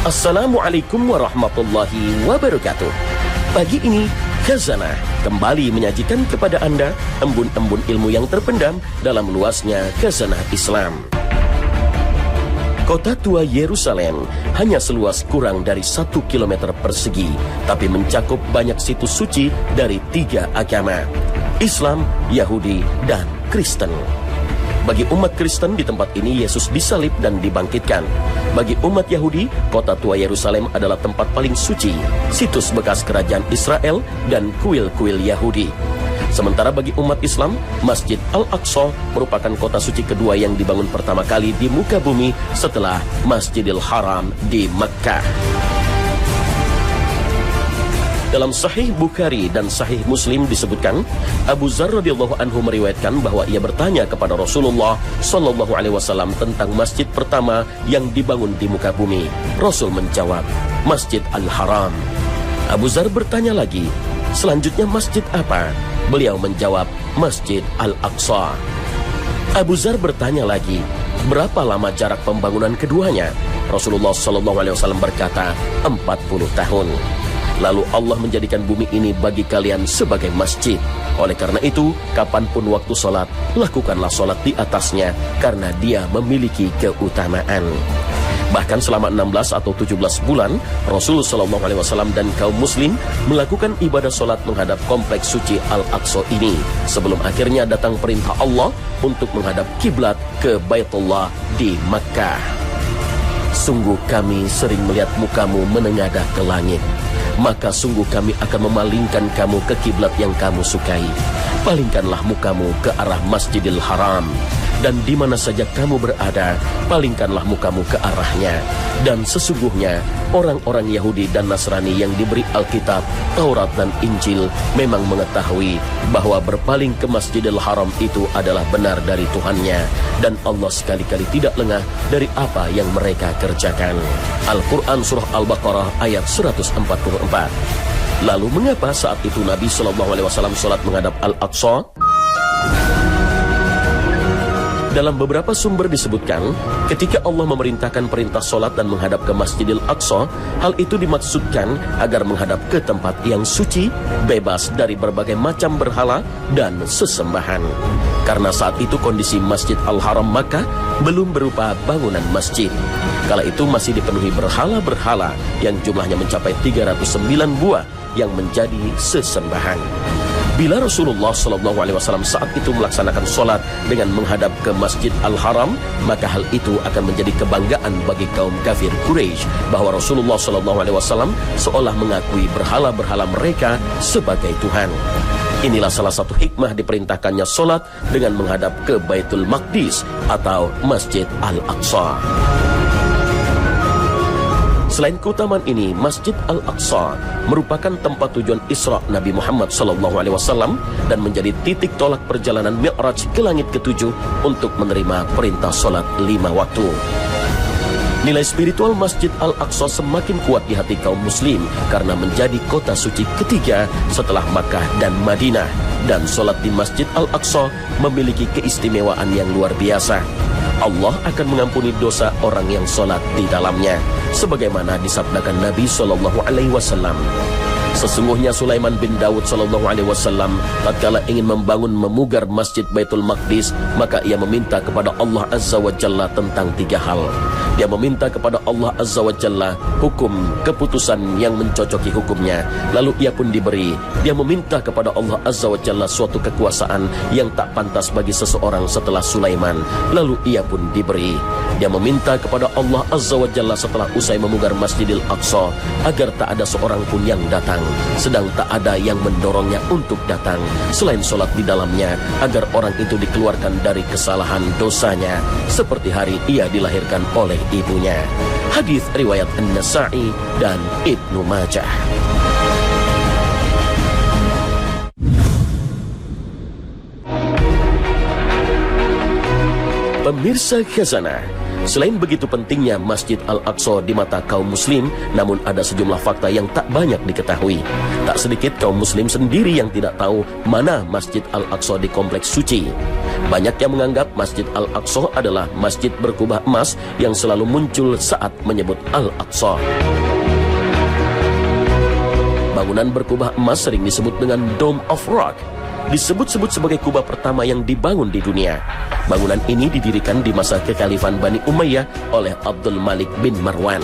Assalamualaikum warahmatullahi wabarakatuh. Pagi ini, Khazanah kembali menyajikan kepada Anda embun-embun ilmu yang terpendam dalam luasnya khazanah Islam. Kota tua Yerusalem hanya seluas kurang dari 1 kilometer persegi, tapi mencakup banyak situs suci dari 3 agama, Islam, Yahudi, dan Kristen. Bagi umat Kristen di tempat ini Yesus disalib dan dibangkitkan. Bagi umat Yahudi, kota tua Yerusalem adalah tempat paling suci, situs bekas kerajaan Israel dan kuil-kuil Yahudi. Sementara bagi umat Islam, Masjid Al-Aqsa merupakan kota suci kedua yang dibangun pertama kali di muka bumi setelah Masjidil Haram di Mekkah. Dalam Sahih Bukhari dan Sahih Muslim disebutkan, Abu Dzar radhiyallahu anhu meriwayatkan bahwa ia bertanya kepada Rasulullah sallallahu alaihi wasallam tentang masjid pertama yang dibangun di muka bumi. Rasul menjawab, Masjid Al-Haram. Abu Dzar bertanya lagi, selanjutnya masjid apa? Beliau menjawab, Masjid Al-Aqsa. Abu Dzar bertanya lagi, berapa lama jarak pembangunan keduanya? Rasulullah sallallahu alaihi wasallam berkata, 40 tahun. Lalu Allah menjadikan bumi ini bagi kalian sebagai masjid. Oleh karena itu, kapanpun waktu sholat, lakukanlah sholat di atasnya, karena dia memiliki keutamaan. Bahkan selama 16 atau 17 bulan, Rasulullah SAW dan kaum muslim melakukan ibadah sholat menghadap kompleks suci Al-Aqsa ini, sebelum akhirnya datang perintah Allah untuk menghadap kiblat ke Baitullah di Makkah. Sungguh kami sering melihat mukamu menengadah ke langit, maka sungguh kami akan memalingkan kamu ke kiblat yang kamu sukai. Palingkanlah mukamu ke arah Masjidil Haram, dan di mana saja kamu berada, palingkanlah mukamu ke arahnya. Dan sesungguhnya orang-orang Yahudi dan Nasrani yang diberi Alkitab, Taurat dan Injil memang mengetahui bahwa berpaling ke Masjidil Haram itu adalah benar dari Tuhannya, dan Allah sekali-kali tidak lengah dari apa yang mereka kerjakan. Al-Quran Surah Al-Baqarah ayat 144. Lalu mengapa saat itu Nabi SAW sholat menghadap Al-Aqsa? Dalam beberapa sumber disebutkan, ketika Allah memerintahkan perintah sholat dan menghadap ke Masjidil Aqsa, hal itu dimaksudkan agar menghadap ke tempat yang suci, bebas dari berbagai macam berhala dan sesembahan. Karena saat itu kondisi Masjid Al-Haram Makkah belum berupa bangunan masjid. Kala itu masih dipenuhi berhala-berhala yang jumlahnya mencapai 309 buah yang menjadi sesembahan. Bila Rasulullah SAW saat itu melaksanakan sholat dengan menghadap ke Masjid Al-Haram, maka hal itu akan menjadi kebanggaan bagi kaum kafir Quraisy bahwa Rasulullah SAW seolah mengakui berhala-berhala mereka sebagai Tuhan. Inilah salah satu hikmah diperintahkannya sholat dengan menghadap ke Baitul Maqdis atau Masjid Al-Aqsa. Selain keutamaan ini, Masjid Al-Aqsa merupakan tempat tujuan Isra Nabi Muhammad SAW dan menjadi titik tolak perjalanan Mi'raj ke langit ketujuh untuk menerima perintah sholat 5 waktu. Nilai spiritual Masjid Al-Aqsa semakin kuat di hati kaum muslim karena menjadi kota suci ketiga setelah Makkah dan Madinah, dan sholat di Masjid Al-Aqsa memiliki keistimewaan yang luar biasa. Allah akan mengampuni dosa orang yang sholat di dalamnya, sebagaimana disabdakan Nabi SAW. Sesungguhnya Sulaiman bin Daud SAW tatkala ingin membangun memugar Masjid Baitul Maqdis, maka ia meminta kepada Allah Azza wa Jalla tentang 3 hal. Dia meminta kepada Allah Azza wa Jalla hukum, keputusan yang mencocoki hukumnya, lalu ia pun diberi. Dia meminta kepada Allah Azza wa Jalla suatu kekuasaan yang tak pantas bagi seseorang setelah Sulaiman, lalu ia pun diberi. Dia meminta kepada Allah Azza wa Jalla setelah usai memugar Masjidil Aqsa agar tak ada seorang pun yang datang, sedang tak ada yang mendorongnya untuk datang selain sholat di dalamnya, agar orang itu dikeluarkan dari kesalahan dosanya seperti hari ia dilahirkan oleh ibunya. Hadis riwayat An-Nasa'i dan Ibnu Majah. Pemirsa Khazanah, Selain begitu pentingnya Masjid Al-Aqsa di mata kaum muslim, namun ada sejumlah fakta yang tak banyak diketahui. Tak sedikit kaum muslim sendiri yang tidak tahu mana Masjid Al-Aqsa di kompleks suci. Banyak yang menganggap Masjid Al-Aqsa adalah masjid berkubah emas yang selalu muncul saat menyebut Al-Aqsa. Bangunan berkubah emas sering disebut dengan Dome of Rock. Disebut-sebut sebagai kubah pertama yang dibangun di dunia. Bangunan ini didirikan di masa kekhalifan Bani Umayyah oleh Abdul Malik bin Marwan.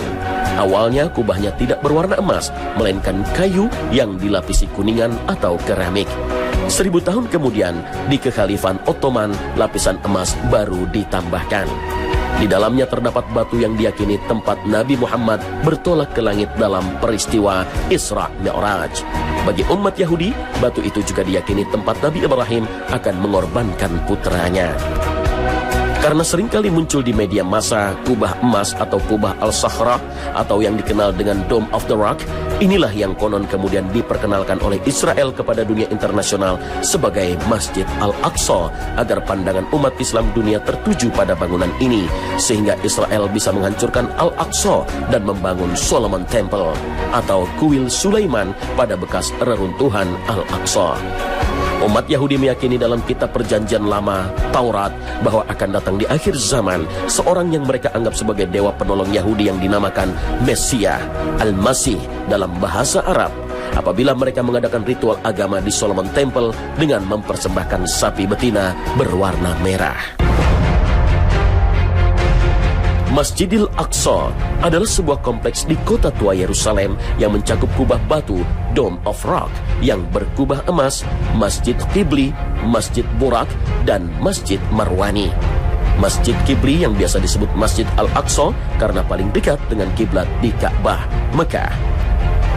Awalnya kubahnya tidak berwarna emas, melainkan kayu yang dilapisi kuningan atau keramik. 1000 tahun kemudian, di kekhalifan Ottoman, lapisan emas baru ditambahkan. Di dalamnya terdapat batu yang diyakini tempat Nabi Muhammad bertolak ke langit dalam peristiwa Isra Mi'raj. Bagi umat Yahudi, batu itu juga diyakini tempat Nabi Ibrahim akan mengorbankan putranya. Karena seringkali muncul di media massa kubah emas atau kubah Al-Sakhrah atau yang dikenal dengan Dome of the Rock, inilah yang konon kemudian diperkenalkan oleh Israel kepada dunia internasional sebagai Masjid Al-Aqsa agar pandangan umat Islam dunia tertuju pada bangunan ini sehingga Israel bisa menghancurkan Al-Aqsa dan membangun Solomon Temple atau kuil Sulaiman pada bekas reruntuhan Al-Aqsa. Umat Yahudi meyakini dalam kitab perjanjian lama, Taurat, bahwa akan datang di akhir zaman seorang yang mereka anggap sebagai dewa penolong Yahudi yang dinamakan Mesias, Al-Masih dalam bahasa Arab. Apabila mereka mengadakan ritual agama di Solomon Temple dengan mempersembahkan sapi betina berwarna merah. Masjidil Aqsa adalah sebuah kompleks di kota tua Yerusalem yang mencakup kubah batu Dome of Rock yang berkubah emas, Masjid Qibli, Masjid Burak, dan Masjid Marwani. Masjid Qibli yang biasa disebut Masjid Al-Aqsa karena paling dekat dengan kiblat di Ka'bah, Mekah.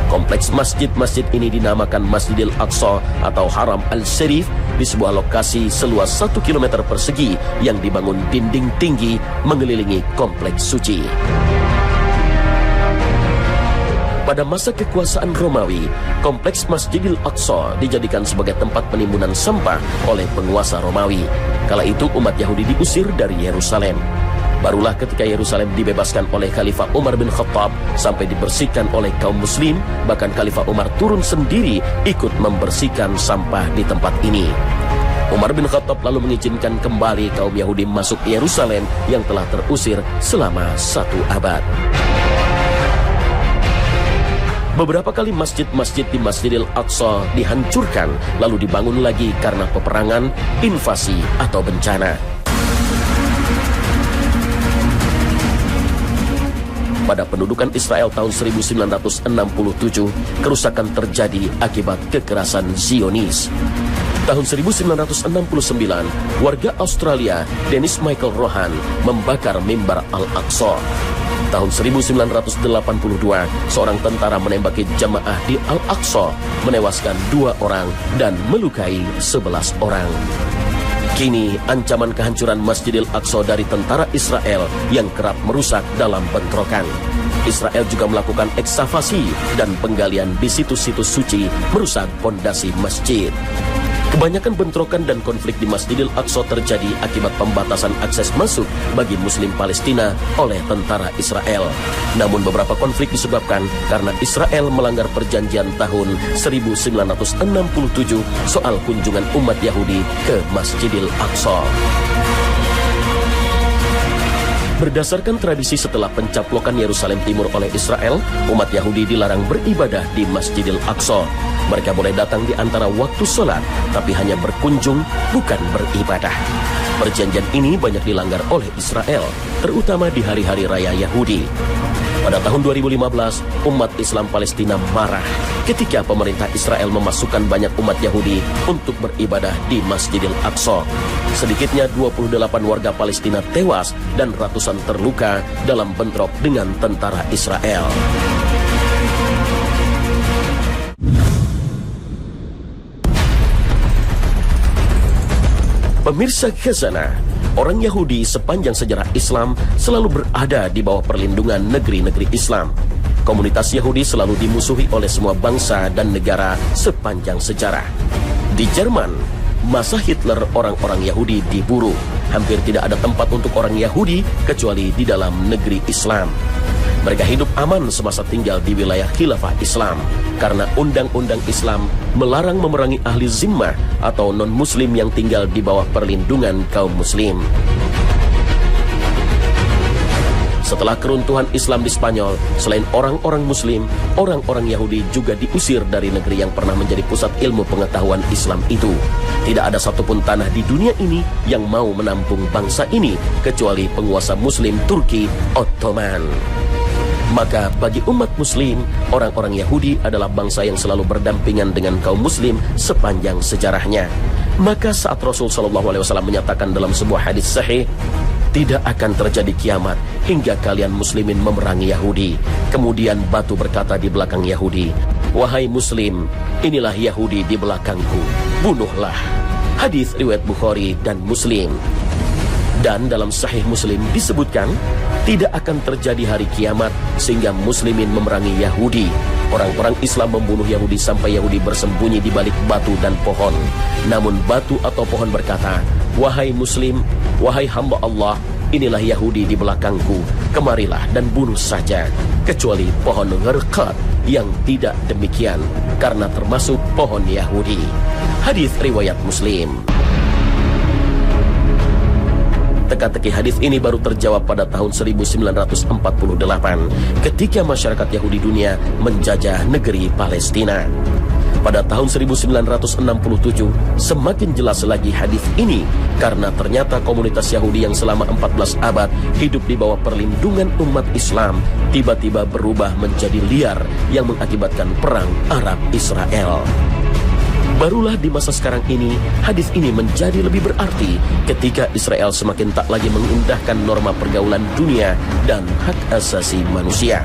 Kompleks masjid-masjid ini dinamakan Masjidil Aqsa atau Haram Al-Sharif di sebuah lokasi seluas 1 km persegi yang dibangun dinding tinggi mengelilingi kompleks suci. Pada masa kekuasaan Romawi, kompleks Masjidil Aqsa dijadikan sebagai tempat penimbunan sampah oleh penguasa Romawi. Kala itu umat Yahudi diusir dari Yerusalem. Barulah ketika Yerusalem dibebaskan oleh Khalifah Umar bin Khattab sampai dibersihkan oleh kaum muslim, bahkan Khalifah Umar turun sendiri ikut membersihkan sampah di tempat ini. Umar bin Khattab lalu mengizinkan kembali kaum Yahudi masuk Yerusalem yang telah terusir selama 1 abad. Beberapa kali masjid-masjid di Masjidil Aqsa dihancurkan lalu dibangun lagi karena peperangan, invasi, atau bencana. Pada pendudukan Israel tahun 1967, kerusakan terjadi akibat kekerasan Zionis. Tahun 1969, warga Australia, Dennis Michael Rohan, membakar mimbar Al-Aqsa. Tahun 1982, seorang tentara menembaki jamaah di Al-Aqsa, menewaskan 2 orang dan melukai 11 orang. Kini, ancaman kehancuran Masjidil Aqsa dari tentara Israel yang kerap merusak dalam bentrokan. Israel juga melakukan ekskavasi dan penggalian di situs-situs suci merusak pondasi masjid. Kebanyakan bentrokan dan konflik di Masjidil Aqsa terjadi akibat pembatasan akses masuk bagi Muslim Palestina oleh tentara Israel. Namun beberapa konflik disebabkan karena Israel melanggar perjanjian tahun 1967 soal kunjungan umat Yahudi ke Masjidil Aqsa. Berdasarkan tradisi setelah pencaplokan Yerusalem Timur oleh Israel, umat Yahudi dilarang beribadah di Masjidil Aqsa. Mereka boleh datang di antara waktu sholat, tapi hanya berkunjung, bukan beribadah. Perjanjian ini banyak dilanggar oleh Israel, terutama di hari-hari raya Yahudi. Pada tahun 2015, umat Islam Palestina marah ketika pemerintah Israel memasukkan banyak umat Yahudi untuk beribadah di Masjidil Aqsa. Sedikitnya 28 warga Palestina tewas dan ratusan terluka dalam bentrok dengan tentara Israel. Pemirsa Khazanah, orang Yahudi sepanjang sejarah Islam selalu berada di bawah perlindungan negeri-negeri Islam. Komunitas Yahudi selalu dimusuhi oleh semua bangsa dan negara sepanjang sejarah. Di Jerman, masa Hitler orang-orang Yahudi diburu. hampir tidak ada tempat untuk orang Yahudi kecuali di dalam negeri Islam. Mereka hidup aman semasa tinggal di wilayah khilafah Islam karena undang-undang Islam melarang memerangi ahli zimmah atau non-muslim yang tinggal di bawah perlindungan kaum muslim. Setelah keruntuhan Islam di Spanyol, selain orang-orang muslim, orang-orang Yahudi juga diusir dari negeri yang pernah menjadi pusat ilmu pengetahuan Islam itu. Tidak ada satupun tanah di dunia ini yang mau menampung bangsa ini, kecuali penguasa muslim Turki Ottoman. Maka bagi umat muslim, orang-orang Yahudi adalah bangsa yang selalu berdampingan dengan kaum muslim sepanjang sejarahnya. Maka saat Rasul SAW menyatakan dalam sebuah hadis sahih, tidak akan terjadi kiamat hingga kalian muslimin memerangi Yahudi. Kemudian batu berkata di belakang Yahudi, wahai muslim, inilah Yahudi di belakangku, bunuhlah. Hadis riwayat Bukhari dan Muslim. Dan dalam Sahih Muslim disebutkan, tidak akan terjadi hari kiamat sehingga muslimin memerangi Yahudi. Orang-orang Islam membunuh Yahudi sampai Yahudi bersembunyi di balik batu dan pohon. Namun batu atau pohon berkata, wahai muslim, wahai hamba Allah, inilah Yahudi di belakangku, kemarilah dan bunuh saja. Kecuali pohon Gharqad yang tidak demikian, karena termasuk pohon Yahudi. Hadis riwayat Muslim. Teka-teki hadis ini baru terjawab pada tahun 1948 ketika masyarakat Yahudi dunia menjajah negeri Palestina. Pada tahun 1967 semakin jelas lagi hadis ini karena ternyata komunitas Yahudi yang selama 14 abad hidup di bawah perlindungan umat Islam tiba-tiba berubah menjadi liar yang mengakibatkan perang Arab Israel. Barulah di masa sekarang ini, hadis ini menjadi lebih berarti ketika Israel semakin tak lagi mengindahkan norma pergaulan dunia dan hak asasi manusia.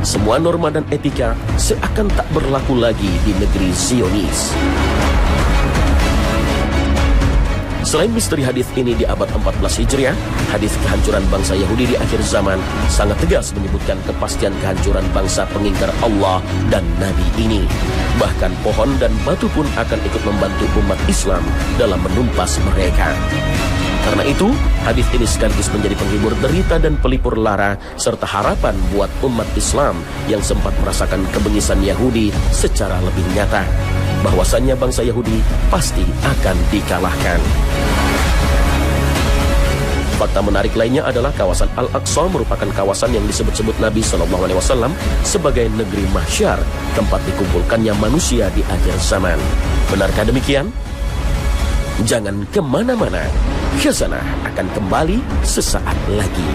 Semua norma dan etika seakan tak berlaku lagi di negeri Zionis. Selain misteri hadis ini di abad 14 Hijriah, hadis kehancuran bangsa Yahudi di akhir zaman sangat tegas menyebutkan kepastian kehancuran bangsa pengingkar Allah dan Nabi ini. Bahkan pohon dan batu pun akan ikut membantu umat Islam dalam menumpas mereka. Karena itu, hadis ini sekaligus menjadi penghibur derita dan pelipur lara serta harapan buat umat Islam yang sempat merasakan kebengisan Yahudi secara lebih nyata. Bahwasannya bangsa Yahudi pasti akan dikalahkan. Fakta menarik lainnya adalah kawasan Al-Aqsa merupakan kawasan yang disebut-sebut Nabi SAW sebagai negeri mahsyar, tempat dikumpulkannya manusia di akhir zaman. Benarkah demikian? Jangan kemana-mana, Khazanah akan kembali sesaat lagi.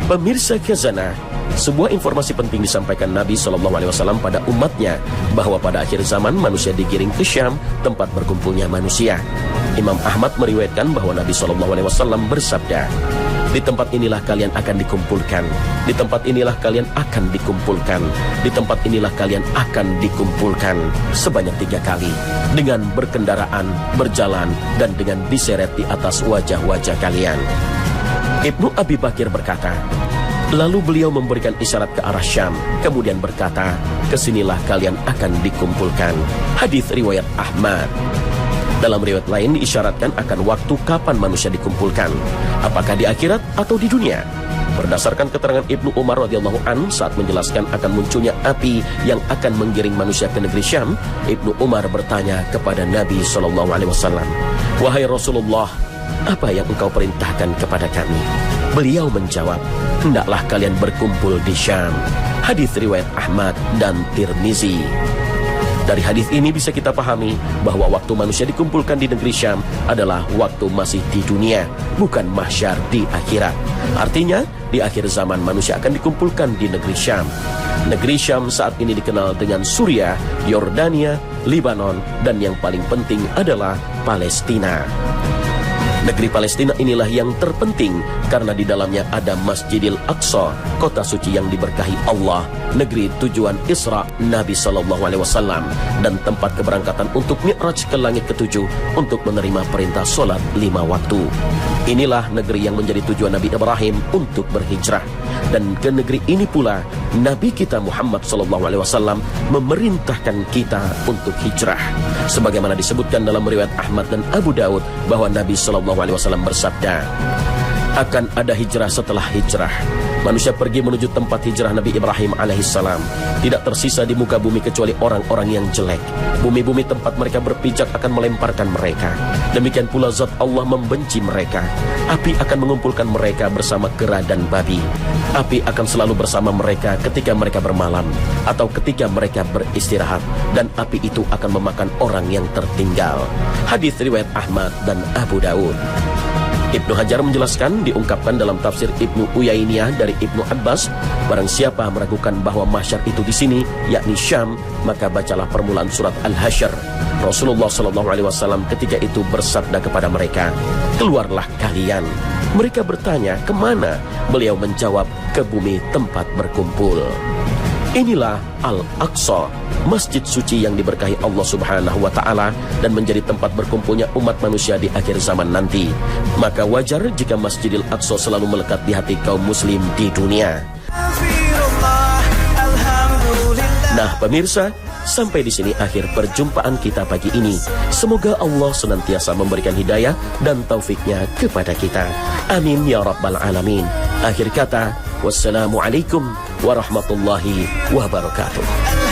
Pemirsa Khazanah, sebuah informasi penting disampaikan Nabi SAW pada umatnya bahwa pada akhir zaman manusia digiring ke Syam, tempat berkumpulnya manusia. Imam Ahmad meriwayatkan bahwa Nabi SAW bersabda, di tempat inilah kalian akan dikumpulkan, di tempat inilah kalian akan dikumpulkan, di tempat inilah kalian akan dikumpulkan sebanyak 3 kali, dengan berkendaraan, berjalan, dan dengan diseret di atas wajah-wajah kalian. Ibnu Abi Bakir berkata, lalu beliau memberikan isyarat ke arah Syam, kemudian berkata, kesinilah kalian akan dikumpulkan. Hadis riwayat Ahmad. Dalam riwayat lain diisyaratkan akan waktu kapan manusia dikumpulkan, apakah di akhirat atau di dunia. Berdasarkan keterangan Ibnu Umar radhiyallahu an saat menjelaskan akan munculnya api yang akan menggiring manusia ke negeri Syam, Ibnu Umar bertanya kepada Nabi SAW, wahai Rasulullah, apa yang engkau perintahkan kepada kami? Beliau menjawab, hendaklah kalian berkumpul di Syam. Hadis riwayat Ahmad dan Tirmizi. Dari hadis ini bisa kita pahami bahwa waktu manusia dikumpulkan di negeri Syam adalah waktu masih di dunia, bukan mahsyar di akhirat. Artinya, di akhir zaman manusia akan dikumpulkan di negeri Syam. Negeri Syam saat ini dikenal dengan Suriah, Yordania, Lebanon, dan yang paling penting adalah Palestina. Negeri Palestina inilah yang terpenting karena di dalamnya ada Masjidil Aqsa, kota suci yang diberkahi Allah, negeri tujuan Isra Nabi SAW, dan tempat keberangkatan untuk Mi'raj ke langit ke-7 untuk menerima perintah solat 5 waktu. Inilah negeri yang menjadi tujuan Nabi Ibrahim untuk berhijrah. Dan ke negeri ini pula Nabi kita Muhammad SAW memerintahkan kita untuk hijrah. Sebagaimana disebutkan dalam riwayat Ahmad dan Abu Daud bahwa Nabi SAW bersabda, akan ada hijrah setelah hijrah. Manusia pergi menuju tempat hijrah Nabi Ibrahim alaihissalam. Tidak tersisa di muka bumi kecuali orang-orang yang jelek. Bumi-bumi tempat mereka berpijak akan melemparkan mereka. Demikian pula zat Allah membenci mereka. Api akan mengumpulkan mereka bersama kera dan babi. Api akan selalu bersama mereka ketika mereka bermalam atau ketika mereka beristirahat. Dan api itu akan memakan orang yang tertinggal. Hadis riwayat Ahmad dan Abu Daud. Ibnu Hajar menjelaskan, diungkapkan dalam tafsir Ibnu Uyainiyah dari Ibnu Abbas, barang siapa meragukan bahwa mahsyar itu di sini, yakni Syam, maka bacalah permulaan surat Al-Hasyr. Rasulullah SAW ketika itu bersabda kepada mereka, keluarlah kalian. Mereka bertanya, kemana? Beliau menjawab, ke bumi tempat berkumpul. Inilah Al-Aqsa, masjid suci yang diberkahi Allah Subhanahu wa Ta'ala dan menjadi tempat berkumpulnya umat manusia di akhir zaman nanti. Maka wajar jika Masjidil Aqsa selalu melekat di hati kaum muslim di dunia. Nah pemirsa, sampai di sini akhir perjumpaan kita pagi ini. Semoga Allah senantiasa memberikan hidayah dan taufiknya kepada kita. Amin ya rabbal alamin. Akhir kata, wassalamualaikum warahmatullahi wabarakatuh.